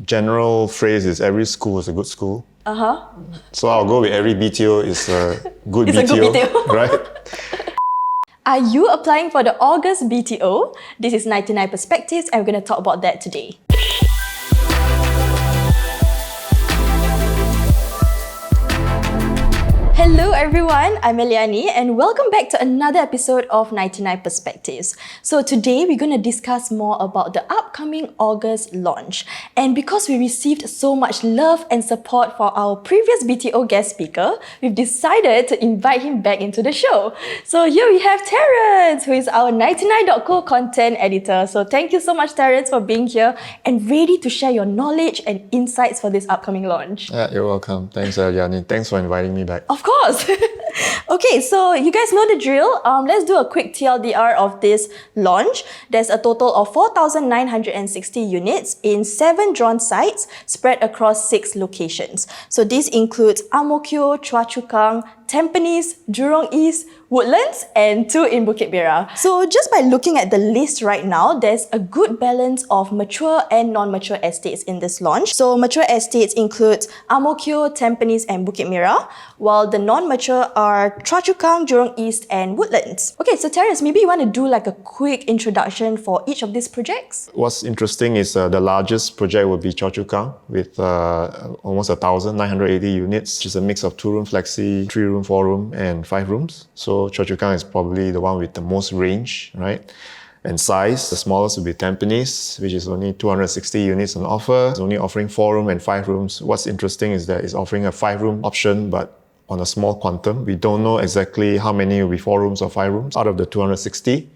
general phrase is every school is a good school. Uh-huh. So I'll go with every BTO is a good It's BTO, a good BTO. right? Are you applying for the August BTO? This is 99 Perspectives and we're going to talk about that today. Hello everyone, I'm Eliani and welcome back to another episode of 99 Perspectives. So today we're going to discuss more about the upcoming August launch. And because we received so much love and support for our previous BTO guest speaker, we've decided to invite him back into the show. So here we have Terrence, who is our 99.co content editor. So thank you so much Terrence for being here and ready to share your knowledge and insights for this upcoming launch. Yeah, you're welcome. Thanks, Eliani. Thanks for inviting me back. Of course. Okay, so you guys know the drill. Let's do a quick TLDR of this launch. There's a total of 4,960 units in 7 drawn sites spread across 6 locations. So this includes Ang Mo Kio, Choa Chu Kang, Tampines, Jurong East, Woodlands, and 2 in Bukit Merah. So just by looking at the list right now, there's a good balance of mature and non-mature estates in this launch. So mature estates include Ang Mo Kio, Tampines, and Bukit Merah, while the non-mature are Choa Chu Kang, Jurong East, and Woodlands. Okay, so Terrence, maybe you want to do like a quick introduction for each of these projects? What's interesting is the largest project will be Choa Chu Kang with almost 1,980 units, which is a mix of 2-room flexi, 3-room, 4-room, and 5 rooms. So Choa Chu Kang is probably the one with the most range, right? And size. The smallest will be Tampines, which is only 260 units on offer. It's only offering 4-room and 5 rooms. What's interesting is that it's offering a 5-room option, but on a small quantum. We don't know exactly how many will be 4 rooms or 5 rooms out of the 260.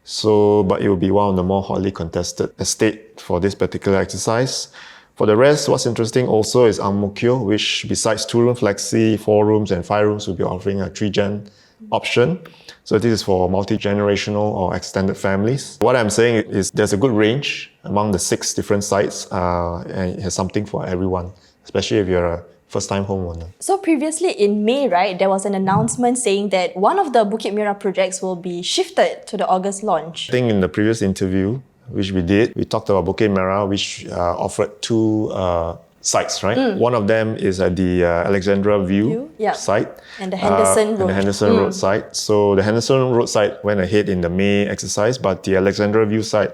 So, but it will be one of the more hotly contested estate for this particular exercise. For the rest, what's interesting also is Ang Mo Kio, which besides 2-room flexi, 4 rooms and 5 rooms will be offering a 3-gen option. So this is for multi-generational or extended families. What I'm saying is there's a good range among the 6 different sites and it has something for everyone, especially if you're a first-time homeowner. So previously in May, right, there was an announcement saying that one of the Bukit Merah projects will be shifted to the August launch. I think in the previous interview, which we did, we talked about Bukit Merah, which offered 2 sites, right? One of them is at the Alexandra View site. And the Henderson Road. And the Henderson Road site. So the Henderson Road site went ahead in the May exercise, but the Alexandra View site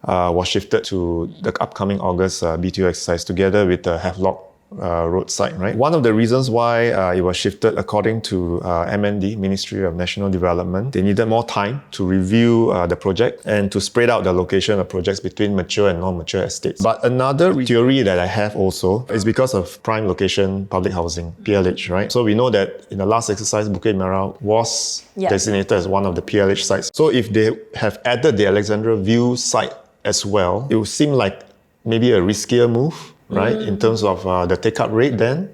was shifted to the upcoming August BTO exercise together with the Havelock road site, right? One of the reasons why it was shifted, according to MND, Ministry of National Development, they needed more time to review the project and to spread out the location of projects between mature and non-mature estates. But another theory that I have also is because of prime location public housing, PLH, right? So we know that in the last exercise, Bukit Merah was designated as one of the PLH sites. So if they have added the Alexandra View site as well, it would seem like maybe a riskier move, right? In terms of the take-up rate then,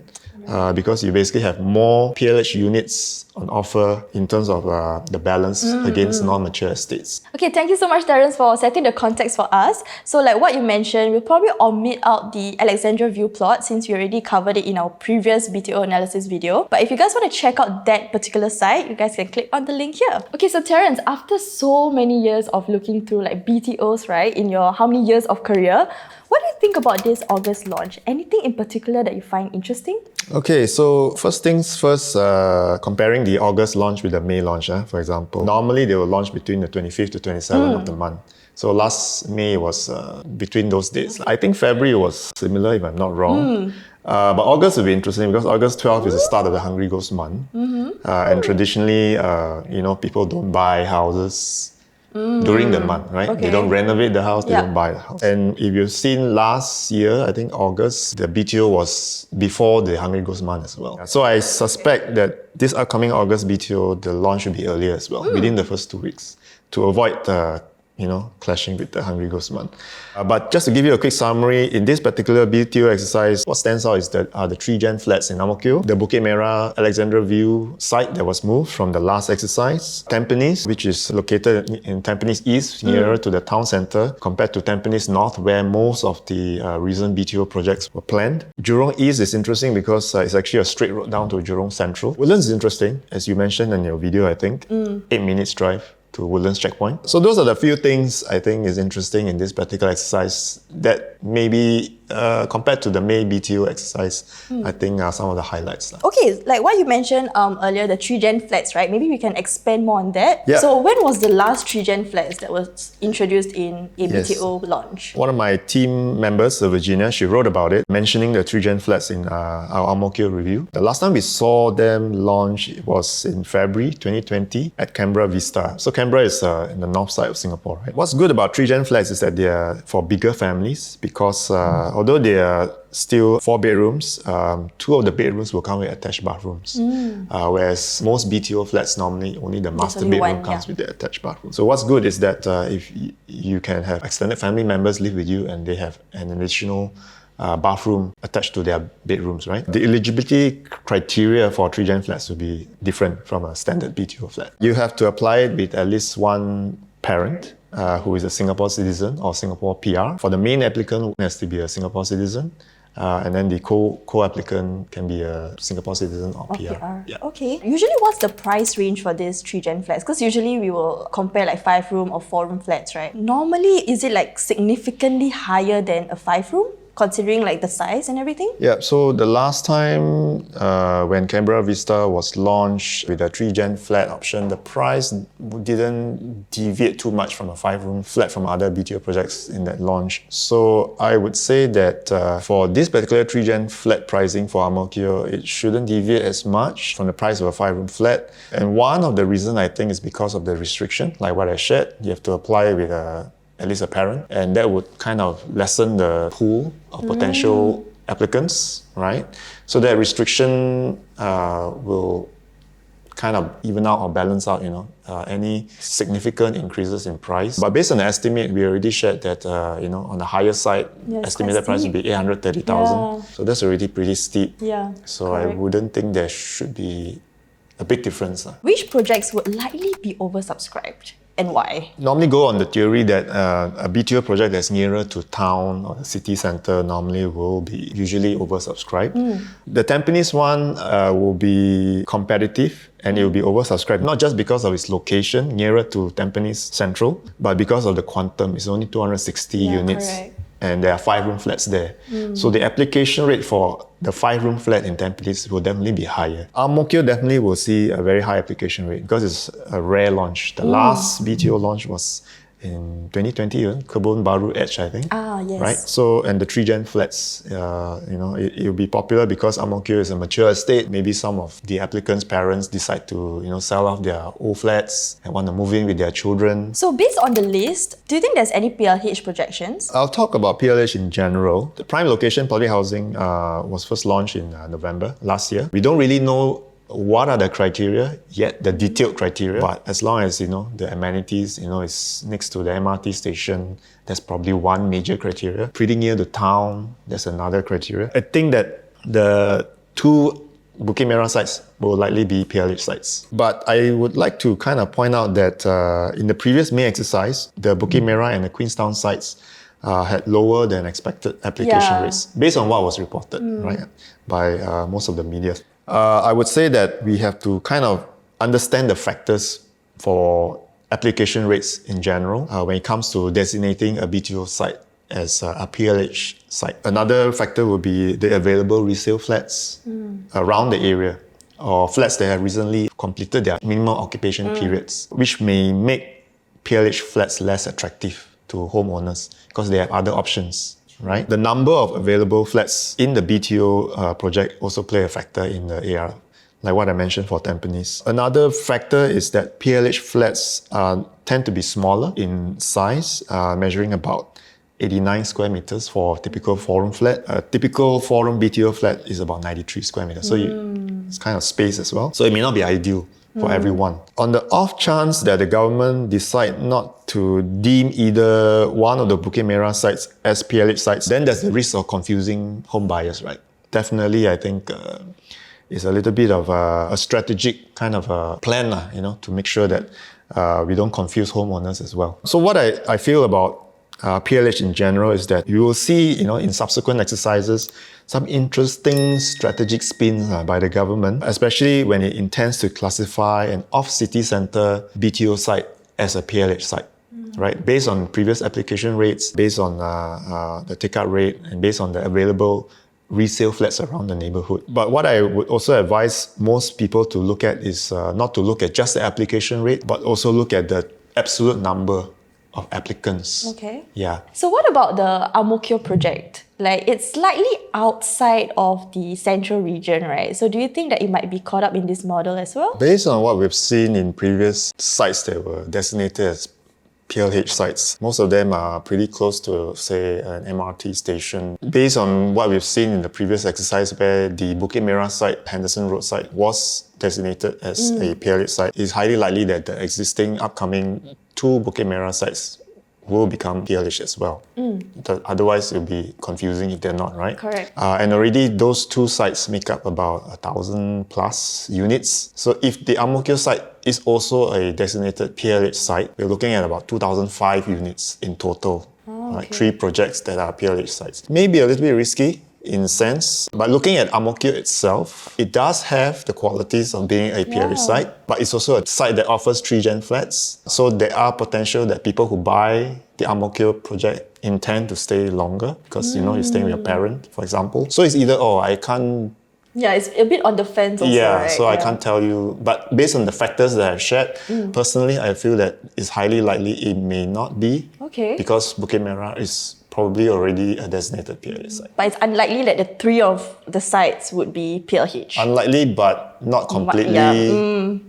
because you basically have more PLH units on offer in terms of the balance against non-mature estates. Okay, thank you so much, Terrence, for setting the context for us. So like what you mentioned, we'll probably omit out the Alexandra View plot since we already covered it in our previous BTO analysis video. But if you guys want to check out that particular site, you guys can click on the link here. Okay, so Terrence, after so many years of looking through like BTOs, right, in your how many years of career, what do you think about this August launch? Anything in particular that you find interesting? Okay, so first things first, comparing the August launch with the May launch, for example. Normally, they will launch between the 25th to 27th of the month. So last May was between those dates. I think February was similar, if I'm not wrong. But August will be interesting because August 12th is the start of the Hungry Ghost month. And traditionally, people don't buy houses during the month, right? Okay. They don't renovate the house, they don't buy the house. And if you've seen last year, I think August, the BTO was before the Hungry Ghost month as well. So I suspect that this upcoming August BTO, the launch will be earlier as well, within the first 2 weeks, to avoid clashing with the Hungry Ghost month. But just to give you a quick summary, in this particular BTO exercise, what stands out is that the 3-gen flats in Ang Mo Kio, the Bukit Merah Alexandra View site that was moved from the last exercise, Tampines, which is located in Tampines East, nearer to the town centre, compared to Tampines North, where most of the recent BTO projects were planned. Jurong East is interesting because it's actually a straight road down to Jurong Central. Woodlands is interesting, as you mentioned in your video, I think, 8 minutes drive to Woodlands checkpoint. So those are the few things I think is interesting in this particular exercise that maybe compared to the May BTO exercise, I think are some of the highlights. Okay, like what you mentioned earlier, the 3-gen flats, right? Maybe we can expand more on that. Yeah. So when was the last 3-gen flats that was introduced in a Yes. BTO launch? One of my team members, Virginia, she wrote about it, mentioning the 3-gen flats in our Ang Mo Kio review. The last time we saw them launch was in February 2020 at Canberra Vista. So Canberra is in the north side of Singapore, right? What's good about 3-gen flats is that they are for bigger families because although they are still 4 bedrooms, 2 of the bedrooms will come with attached bathrooms. Whereas most BTO flats normally only the master only bedroom one, comes with the attached bathroom. So what's good is that if you can have extended family members live with you and they have an additional bathroom attached to their bedrooms, right? The eligibility criteria for 3-gen flats will be different from a standard BTO flat. You have to apply it with at least one parent who is a Singapore citizen or Singapore PR. For the main applicant, it has to be a Singapore citizen. And then the co-applicant can be a Singapore citizen or PR. Yeah. Okay. Usually, what's the price range for these 3-gen flats? Because usually we will compare like 5-room or 4-room flats, right? Normally, is it like significantly higher than a 5-room? Considering like the size and everything? Yeah, so the last time when Canberra Vista was launched with a 3-gen flat option, the price didn't deviate too much from a 5-room flat from other BTO projects in that launch. So I would say that for this particular 3-gen flat pricing for Ang Mo Kio, it shouldn't deviate as much from the price of a 5-room flat. And one of the reasons I think is because of the restriction, like what I shared, you have to apply with at least a parent, and that would kind of lessen the pool of potential applicants, right? So that restriction will kind of even out or balance out, any significant increases in price. But based on the estimate, we already shared that, on the higher side, estimated price would be 830,000. Yeah. So that's already pretty steep. Yeah. So correct. I wouldn't think there should be a big difference. Which projects would likely be oversubscribed? And why? Normally go on the theory that a BTO project that's nearer to town or the city centre normally will be usually oversubscribed. The Tampines one will be competitive and it will be oversubscribed, not just because of its location nearer to Tampines Central, but because of the quantum. It's only 260 units. Correct. And there are 5-room flats there. So the application rate for the 5-room flat in Tampines will definitely be higher. Ang Mo Kio definitely will see a very high application rate because it's a rare launch. The last BTO launch was in 2020, Kebun Baru Edge, I think. Yes. Right? So, and the 3-gen flats, it will be popular because Ang Mo Kio is a mature estate. Maybe some of the applicants' parents decide to, sell off their old flats and want to move in with their children. So based on the list, do you think there's any PLH projections? I'll talk about PLH in general. The prime location public housing was first launched in November last year. We don't really know what are the criteria yet, the detailed criteria, but as long as the amenities is next to the MRT station, that's probably one major criteria. Pretty near the town, that's another criteria. I think that the 2 Bukit Merah sites will likely be PLH sites. But I would like to kind of point out that in the previous May exercise, the Bukit Merah and the Queenstown sites had lower than expected application rates based on what was reported right, by most of the media. I would say that we have to kind of understand the factors for application rates in general when it comes to designating a BTO site as a PLH site. Another factor would be the available resale flats around the area or flats that have recently completed their minimum occupation periods, which may make PLH flats less attractive to homeowners because they have other options. Right? The number of available flats in the BTO project also play a factor in the AR, like what I mentioned for Tampines. Another factor is that PLH flats tend to be smaller in size, measuring about 89 square meters for a typical 4-room flat. A typical 4-room BTO flat is about 93 square meters. So it's kind of space as well. So it may not be ideal for everyone. On the off chance that the government decide not to deem either one of the Bukit Merah sites as PLH sites, then there's the risk of confusing home buyers, right? Definitely, I think it's a little bit of a strategic kind of a plan, to make sure that we don't confuse homeowners as well. So what I feel about PLH in general is that you will see, in subsequent exercises, some interesting strategic spins by the government, especially when it intends to classify an off-city centre BTO site as a PLH site. right? Based on previous application rates, based on the take-up rate, and based on the available resale flats around the neighborhood. But what I would also advise most people to look at is not to look at just the application rate, but also look at the absolute number of applicants. Okay. Yeah. So what about the Ang Mo Kio project? Like, it's slightly outside of the central region, right? So do you think that it might be caught up in this model as well? Based on what we've seen in previous sites that were designated as PLH sites, most of them are pretty close to, say, an MRT station. Based on what we've seen in the previous exercise where the Bukit Merah site, Henderson Road site, was designated as a PLH site, it's highly likely that the existing upcoming 2 Bukit Merah sites will become PLH as well. Otherwise, it will be confusing if they're not, right? Correct. And already those 2 sites make up about 1,000 plus units. So if the Ang Mo Kio site is also a designated PLH site, we're looking at about 2,005 units in total. Like 3 projects that are PLH sites. Maybe a little bit risky in a sense, but looking at Ang Mo Kio itself, it does have the qualities of being a PLH site, but it's also a site that offers 3-gen flats. So there are potential that people who buy the Ang Mo Kio project intend to stay longer because you're staying with your parent, for example. So it's either or. I can't. Yeah, it's a bit on the fence also, right? So I can't tell you. But based on the factors that I've shared, personally, I feel that it's highly likely it may not be. Okay. Because Bukit Merah is probably already a designated PLH site. But it's unlikely that the 3 of the sites would be PLH. Unlikely, but not completely.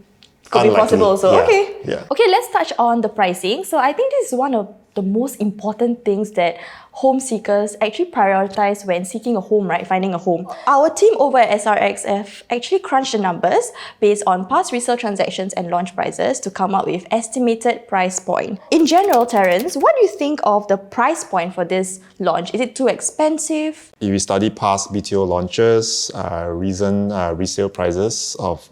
Could be possible also. Yeah. Okay. Yeah. Okay, let's touch on the pricing. So I think this is one of the most important things that home seekers actually prioritize when seeking a home, right? Finding a home. Our team over at SRX have actually crunched the numbers based on past resale transactions and launch prices to come up with estimated price point. In general, Terence, what do you think of the price point for this launch? Is it too expensive? If we study past BTO launches, recent resale prices of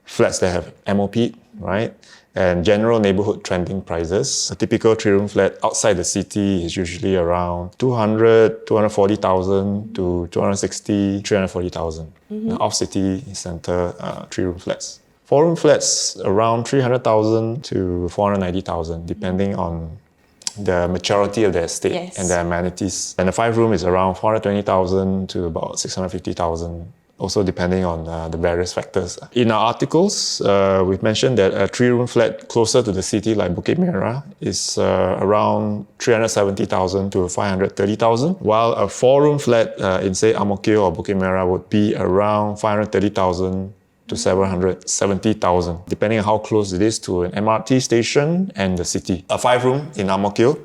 flats that have MOP, right? And general neighborhood trending prices. A typical 3-room flat outside the city is usually around 240,000 to 260, 340,000. Off-city center 3-room flats. 4-room flats around 300,000 to 490,000, depending on the maturity of the estate and the amenities. And the 5-room is around 420,000 to about 650,000. Also depending on the various factors. In our articles, we've mentioned that a 3-room flat closer to the city like Bukit Merah is around 370,000 to 530,000, while a 4-room flat in say Ang Mo Kio or Bukit Merah would be around 530,000 to 770,000, depending on how close it is to an MRT station and the city. A 5-room in Ang Mo Kio,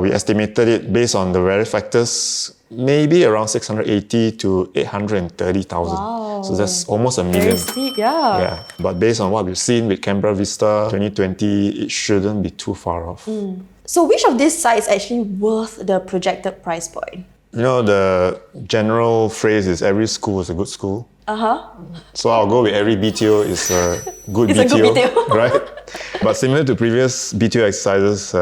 we estimated it based on the various factors, maybe around 680 to 830,000. Wow. So that's almost a million. Very steep, yeah. Yeah, but based on what we've seen with Canberra Vista 2020, it shouldn't be too far off. So which of these sites actually worth the projected price point? You know, the general phrase is every school is a good school. So I'll go with every BTO is a good It's BTO, a good BTO. right? But similar to previous BTO exercises,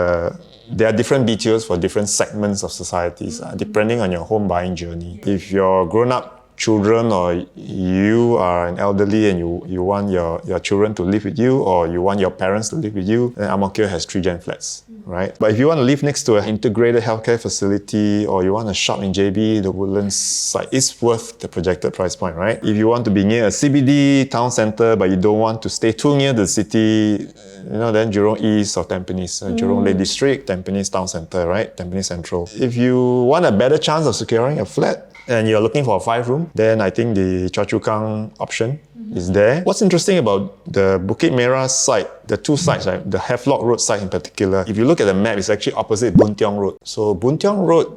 there are different BTOs for different segments of societies, depending on your home buying journey. If you're grown-up children or you are an elderly and you want your children to live with you or you want your parents to live with you, then Ang Mo Kio has 3-gen flats, right? But if you want to live next to an integrated healthcare facility or you want to shop in JB, the Woodlands site is worth the projected price point, right? If you want to be near a CBD town center but you don't want to stay too near the city, then Jurong East or Tampines, Jurong Lake District, Tampines Town Center, right? Tampines Central. If you want a better chance of securing a flat, and you're looking for a 5-room, then I think the Choa Chu Kang option is there. What's interesting about the Bukit Merah site, the 2 sites, right? The Havelock Road site in particular, if you look at the map, it's actually opposite Boon Tiong Road. So Boon Tiong Road,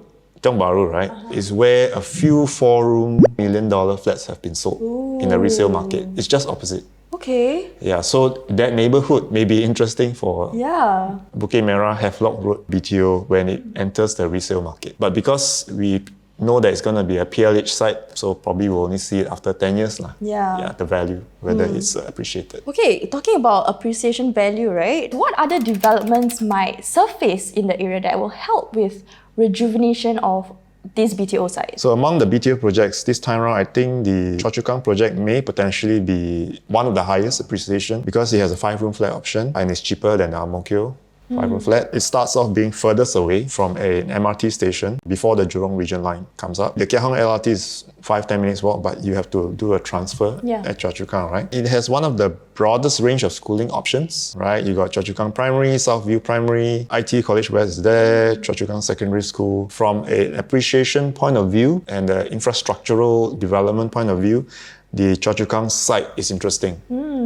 Tiong Bahru, right, is where a few 4-room $1 million flats have been sold in the resale market. It's just opposite. Okay. Yeah, so that neighborhood may be interesting for Bukit Merah Havelock Road BTO when it enters the resale market. But because we know that it's going to be a PLH site, so probably we'll only see it after 10 years. Yeah, the value, whether it's appreciated. Okay, talking about appreciation value, right? What other developments might surface in the area that will help with rejuvenation of these BTO sites? So among the BTO projects, this time around, I think the Choa Chu Kang project may potentially be one of the highest appreciation because it has a 5-room flat option and it's cheaper than the Ang Mo Kio 5-room flat. It starts off being furthest away from an MRT station before the Jurong region line comes up. The Keat Hong LRT is 5-10 minutes walk, but you have to do a transfer at Choa Chu Kang, right? It has one of the broadest range of schooling options, right? You got Choa Chu Kang Primary, Southview Primary, IT College West is there, Choa Chu Kang Secondary School. From an appreciation point of view and the infrastructural development point of view, the Choa Chu Kang site is interesting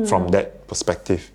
from that perspective.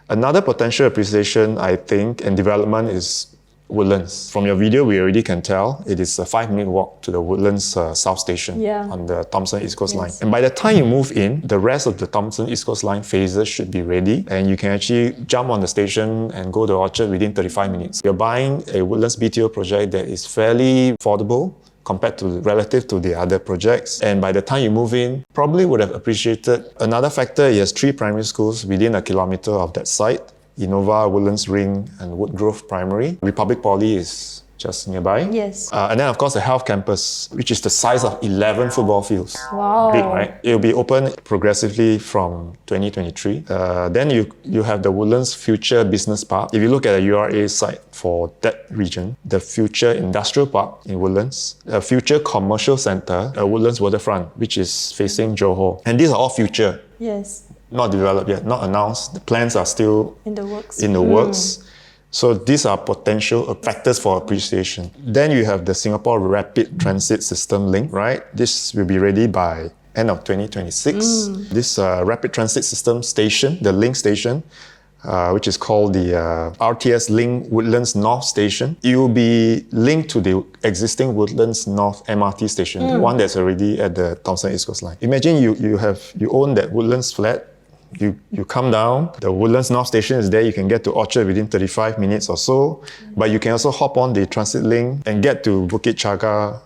Another potential appreciation, I think, and development is Woodlands. From your video, we already can tell it is a 5-minute walk to the Woodlands South Station on the Thomson East Coast Line. And by the time you move in, the rest of the Thomson East Coast Line phases should be ready, and you can actually jump on the station and go to Orchard within 35 minutes. You're buying a Woodlands BTO project that is fairly affordable compared to relative to the other projects. And by the time you move in, probably would have appreciated. Another factor, it has 3 primary schools within a kilometre of that site. Innova, Woodlands Ring, and Woodgrove Primary. Republic Poly is just nearby. Yes. And then, of course, the health campus, which is the size of 11 football fields. Wow. Big, right? It will be open progressively from 2023. Then you have the Woodlands Future Business Park. If you look at a URA site for that region, the Future Industrial Park in Woodlands, a Future Commercial Centre, a Woodlands Waterfront, which is facing Johor. And these are all future. Yes. Not developed yet, not announced. The plans are still in the works. So these are potential factors for appreciation. Then you have the Singapore Rapid Transit System link, right? This will be ready by end of 2026. This Rapid Transit System station, the link station, which is called the RTS Link Woodlands North Station. It will be linked to the existing Woodlands North MRT station, the one that's already at the Thomson East Coast Line. Imagine you own that Woodlands flat. You come down, the Woodlands North Station is there, you can get to Orchard within 35 minutes or so, but you can also hop on the transit link and get to Bukit Chaga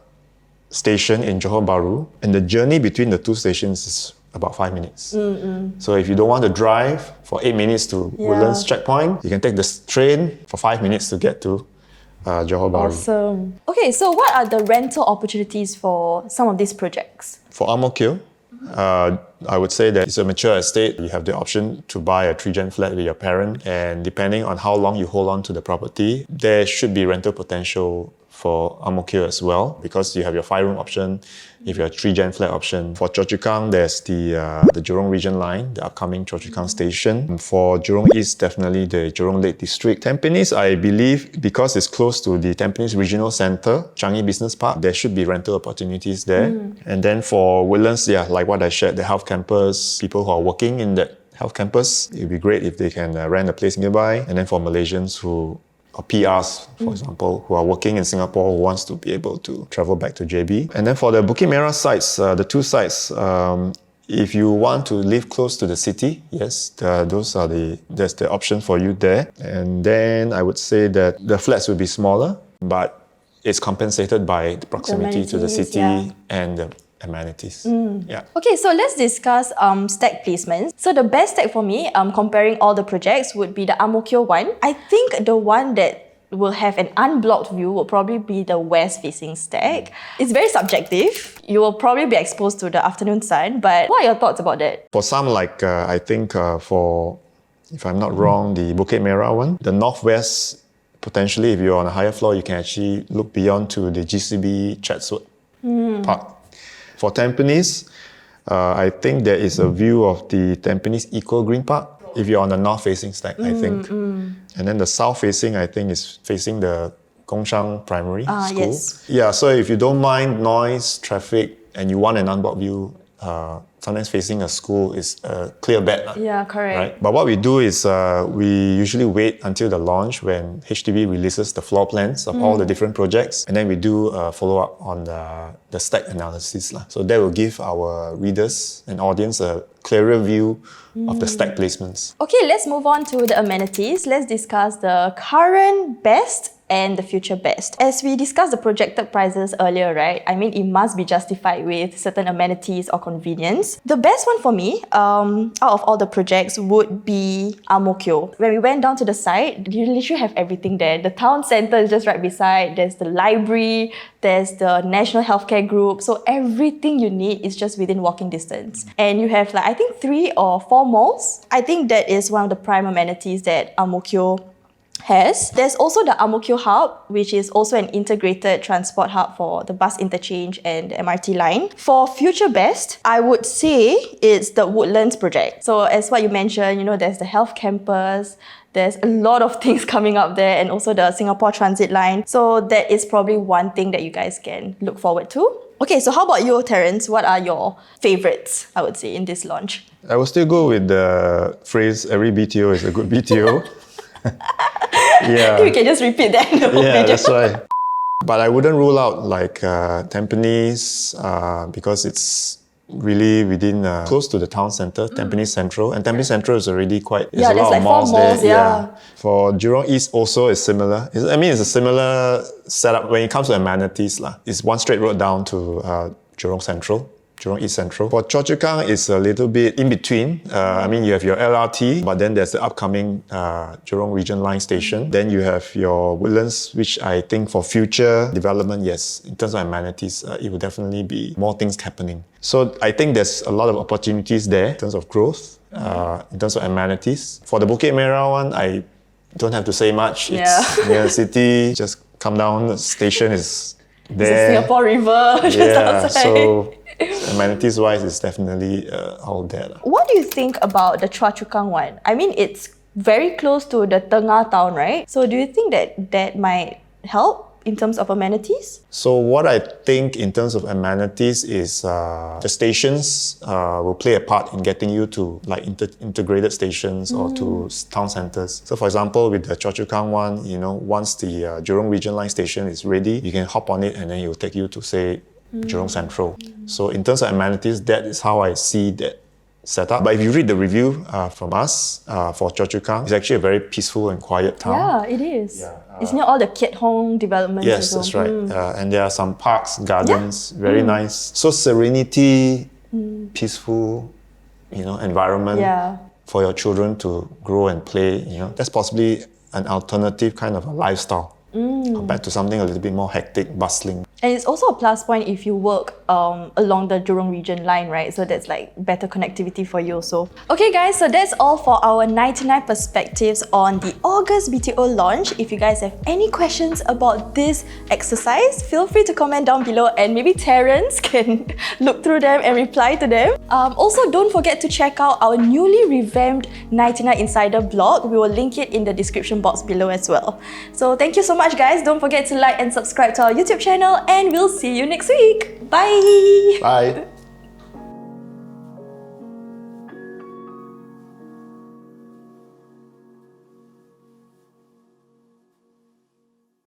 Station in Johor Bahru, and the journey between the two stations is about 5 minutes. So if you don't want to drive for 8 minutes to Woodlands checkpoint, you can take the train for 5 minutes to get to Johor Bahru. Awesome. Okay, so what are the rental opportunities for some of these projects? For Ang Mo Kio, I would say that it's a mature estate. You have the option to buy a 3-gen flat with your parent, and depending on how long you hold on to the property, there should be rental potential for Ang Mo Kio as well, because you have your 5-room option, if you're a 3-gen flat option. For Choa Chu Kang, there's the Jurong region line, the upcoming Choa Chu Kang station. And for Jurong East, definitely the Jurong Lake District. Tampines, I believe, because it's close to the Tampines Regional Centre, Changi Business Park, there should be rental opportunities there. And then for Woodlands, like what I shared, the health campus, people who are working in that health campus, it would be great if they can rent a place nearby. And then for Malaysians or PRs, for example, who are working in Singapore, who wants to be able to travel back to JB. And then for the Bukit Merah sites, the 2 sites, if you want to live close to the city, yes, there's the option for you there. And then I would say that the flats will be smaller, but it's compensated by the proximity to the city and the amenities. Okay, so let's discuss stack placements. So the best stack for me, comparing all the projects, would be the Ang Mo Kio one. I think the one that will have an unblocked view will probably be the west-facing stack. It's very subjective. You will probably be exposed to the afternoon sun, but what are your thoughts about that? For some, I think for, if I'm not wrong, the Bukit Merah one, the northwest, potentially if you're on a higher floor, you can actually look beyond to the GCB Chatswood Park. For Tampines, I think there is a view of the Tampines Eco Green Park, if you're on the north-facing stack, I think. And then the south-facing, I think, is facing the Gongshang Primary School. Yes. Yeah, so if you don't mind noise, traffic, and you want an unblocked view, sometimes facing a school is a clear bet. Yeah, correct. Right? But what we do is we usually wait until the launch when HDB releases the floor plans of all the different projects, and then we do a follow-up on the stack analysis. So that will give our readers and audience a clearer view of the stack placements. Okay, let's move on to the amenities. Let's discuss the current best and the future best. As we discussed the projected prices earlier, right? I mean, it must be justified with certain amenities or convenience. The best one for me, out of all the projects, would be Ang Mo Kio. When we went down to the site, you literally have everything there. The town centre is just right beside. There's the library, there's the National Healthcare Group. So everything you need is just within walking distance. And you have I think 3 or 4 malls. I think that is one of the prime amenities that Ang Mo Kio has. There's also the Ang Mo Kio hub, which is also an integrated transport hub for the bus interchange and the MRT line. For future best, I would say it's the Woodlands project. So as what you mentioned, there's the health campus, there's a lot of things coming up there, and also the Singapore Transit line. So that is probably one thing that you guys can look forward to. Okay, so how about you, Terence? What are your favorites, I would say, in this launch? I will still go with the phrase, every BTO is a good BTO. Yeah. We can just repeat that in the whole Yeah, video. that's right. But I wouldn't rule out like Tampines because it's really within close to the town center, Tampines Central. And Tampines Central is already quite, there's a there's lot like of 4 malls malls, there. yeah. For Jurong East also is similar. It's a similar setup when it comes to amenities. It's one straight road down to Jurong Central. Jurong East Central. For Choa Chu Kang, it's a little bit in between. You have your LRT, but then there's the upcoming Jurong Region Line station. Then you have your Woodlands, which I think for future development, yes, in terms of amenities, it will definitely be more things happening. So I think there's a lot of opportunities there in terms of growth, in terms of amenities. For the Bukit Merah one, I don't have to say much. It's near the city. Just come down, the station is there. It's the Singapore River just outside. So amenities-wise, it's definitely all there. What do you think about the Choa Chu Kang one? I mean, it's very close to the Tengah town, right? So do you think that might help in terms of amenities? So what I think in terms of amenities is the stations will play a part in getting you to like integrated stations or to town centers. So for example, with the Choa Chu Kang one, once the Jurong Region Line station is ready, you can hop on it and then it will take you to, say, Jurong Central. So in terms of amenities, that is how I see that setup. But if you read the review from us for Choa Chu Kang, it's actually a very peaceful and quiet town. Yeah, it is. It's near all the Kiat Hong developments. Yes, that's right. And there are some parks, gardens, very nice. So serenity, peaceful, environment for your children to grow and play. That's possibly an alternative kind of a lifestyle compared to something a little bit more hectic, bustling. And it's also a plus point if you work along the Jurong Region line, right? So that's like better connectivity for you also. Okay guys, so that's all for our 99 perspectives on the August BTO launch. If you guys have any questions about this exercise, feel free to comment down below and maybe Terence can look through them and reply to them. Also, don't forget to check out our newly revamped 99 Insider blog. We will link it in the description box below as well. So thank you so much guys. Don't forget to like and subscribe to our YouTube channel and we'll see you next week. Bye! Bye!